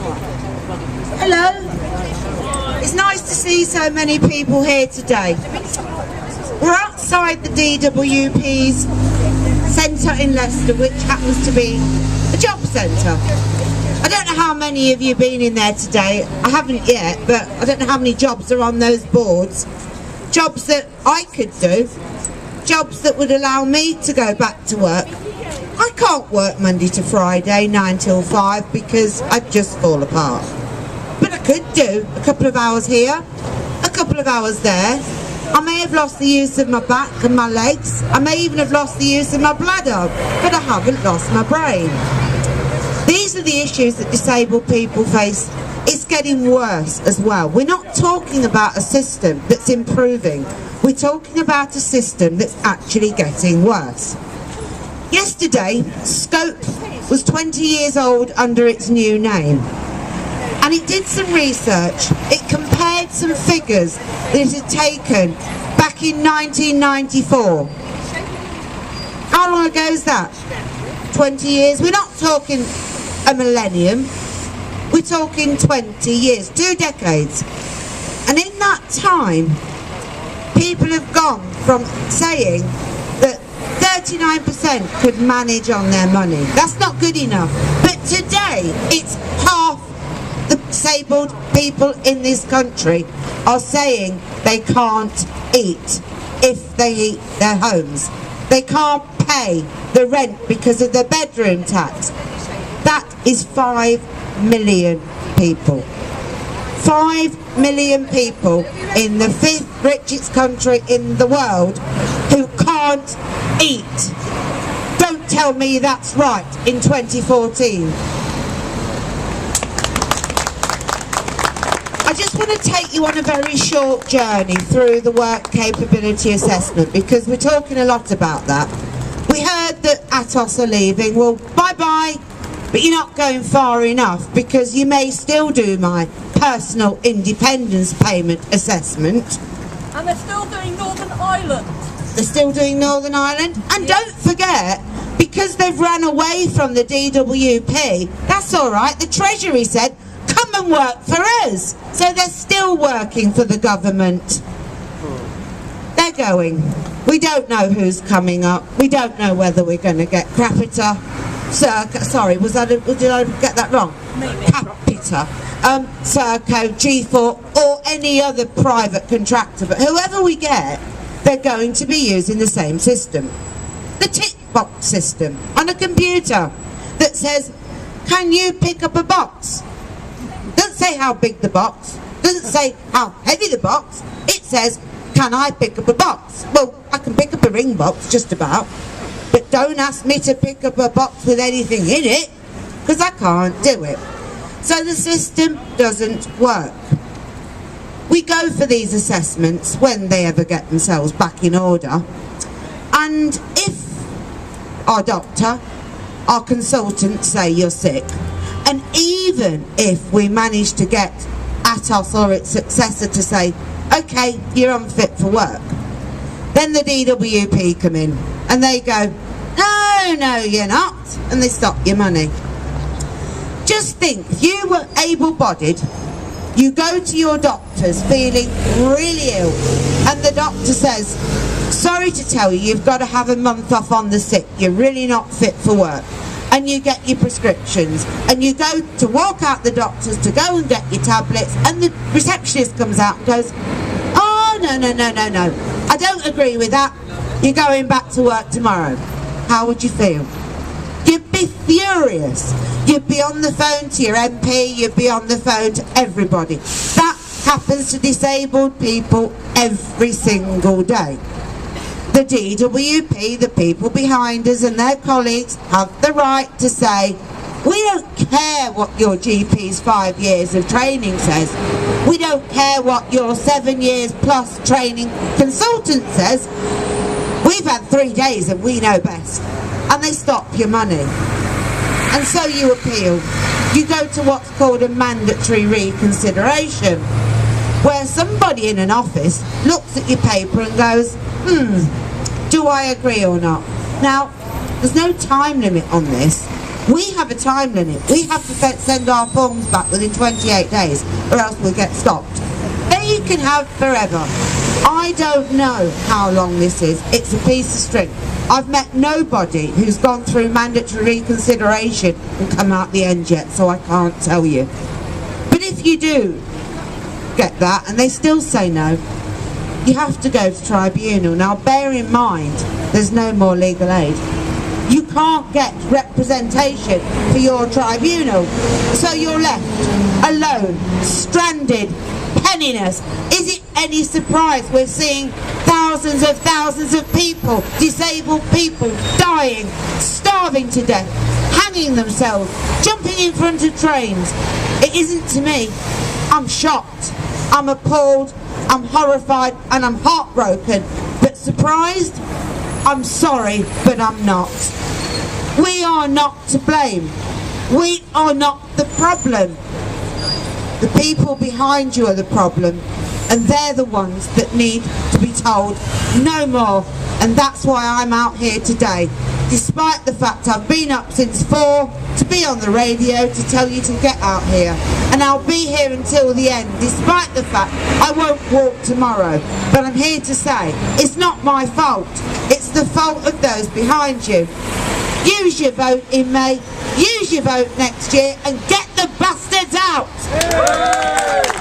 Hello. It's nice to see so many people here today. We're outside the DWP's centre in Leicester, which happens to be a job centre. I don't know how many of you have been in there today. I haven't yet, but I don't know how many jobs are on those boards. Jobs that I could do. Jobs that would allow me to go back to work. I can't work Monday to Friday, 9 till 5, because I'd just fall apart. But I could do a couple of hours here, a couple of hours there. I may have lost the use of my back and my legs. I may even have lost the use of my bladder, but I haven't lost my brain. These are the issues that disabled people face. It's getting worse as well. We're not talking about a system that's improving. We're talking about a system that's actually getting worse. Yesterday, Scope was 20 years old under its new name. And it did some research. It compared some figures that it had taken back in 1994. How long ago is that? 20 years? We're not talking a millennium. We're talking 20 years, 2 decades. And in that time, people have gone from saying that 39% could manage on their money. That's not good enough. But today, it's half the disabled people in this country are saying they can't eat if they eat their homes. They can't pay the rent because of the bedroom tax. That is 5 million people. 5 million people in the 5th richest country in the world who can't eat. Don't tell me that's right in 2014. I just want to take you on a very short journey through the work capability assessment, because we're talking a lot about that. We heard that Atos are leaving. Well, bye-bye, but you're not going far enough, because you may still do my personal independence payment assessment. And they're still doing Northern Ireland. They're still doing Northern Ireland. And don't forget, because they've run away from the DWP, that's all right. The Treasury said, come and work for us. So they're still working for the government. They're going. We don't know who's coming up. We don't know whether we're going to get Capita, sorry, did I get that wrong? Maybe. Capita, Serco, G4, or any other private contractor. But whoever we get, they're going to be using the same system. The tick box system on a computer that says, can you pick up a box? Doesn't say how big the box, doesn't say how heavy the box. It says, can I pick up a box? Well, I can pick up a ring box, just about. But don't ask me to pick up a box with anything in it, because I can't do it. So the system doesn't work. We go for these assessments when they ever get themselves back in order. And if our doctor, our consultant say you're sick, and even if we manage to get Atos or its successor to say, okay, you're unfit for work, then the DWP come in and they go, no, you're not, and they stop your money. Just think, if you were able-bodied, you go to your doctors feeling really ill, and the doctor says, sorry to tell you, you've got to have a month off on the sick, you're really not fit for work. And you get your prescriptions, and you go to walk out the doctors to go and get your tablets, and the receptionist comes out and goes, oh, no, I don't agree with that, you're going back to work tomorrow. How would you feel? You'd be furious. You'd be on the phone to your MP, you'd be on the phone to everybody. That happens to disabled people every single day. The DWP, the people behind us and their colleagues, have the right to say, we don't care what your GP's 5 years of training says. We don't care what your 7 years plus training consultant says. We've had 3 days and we know best. And they stop your money. And so you appeal. You go to what's called a mandatory reconsideration, where somebody in an office looks at your paper and goes, do I agree or not? Now, there's no time limit on this. We have a time limit. We have to send our forms back within 28 days or else we'll get stopped. They can have forever. I don't know how long this is. It's a piece of string. I've met nobody who's gone through mandatory reconsideration and come out the end yet, so I can't tell you. But if you do get that and they still say no, you have to go to tribunal. Now bear in mind, there's no more legal aid. You can't get representation for your tribunal, so you're left alone, stranded, penniless. Is it any surprise we're seeing thousands of people, disabled people, dying, starving to death, hanging themselves, jumping in front of trains? It isn't to me. I'm shocked, I'm appalled, I'm horrified, and I'm heartbroken. But surprised? I'm sorry, but I'm not. We are not to blame. We are not the problem. The people behind you are the problem, and they're the ones that need to be told no more. And that's why I'm out here today, despite the fact I've been up since 4 to be on the radio to tell you to get out here. And I'll be here until the end, despite the fact I won't walk tomorrow. But I'm here to say, it's not my fault. It's the fault of those behind you. Use your vote in May, use your vote next year, and get the bastards out!